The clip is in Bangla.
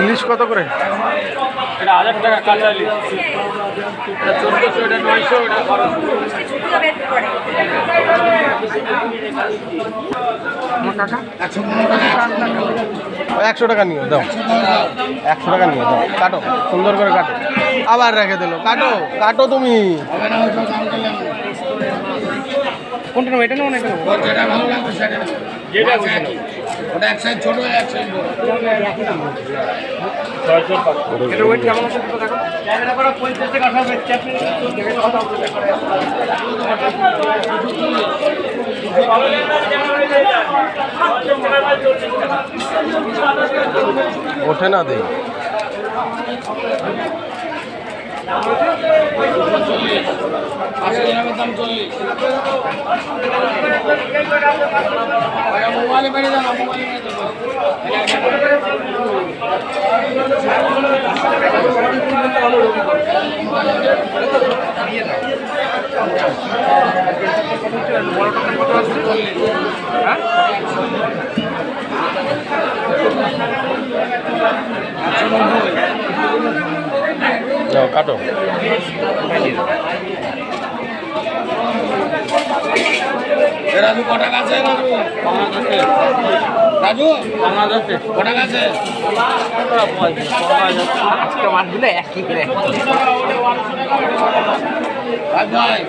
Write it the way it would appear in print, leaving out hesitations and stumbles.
ইলিশ কত করে? এটা 1000 টাকা কাঁচা ইলিশ, এটা 1400, এটা 900, এটা 100 টাকা নিও দাও, 100 টাকা নিও দাও, কাটো সুন্দর করে কাটো। আবার রেখে দিল, কাটো কাটো তুমি। কোনটা নেবো? এটা নেবো না এটা নেবো? যেটা ভালো লাগবে সেটা যেটা খুশি। ওটা এক সাইজ ছোট, এক সাইজ বড়। এটা ওয়েট কেমন আছে দেখো। ক্যামেরা করে 50 টাকা হবে চাপনি কথা বলতে। ওঠে না দেই। মোবাইলে বেড়ে যান, যাও কাটো। রাজু কটা গাছে? রাজু বাংলাদেশে কটা গাছে? মাছগুলো একই করে ভাই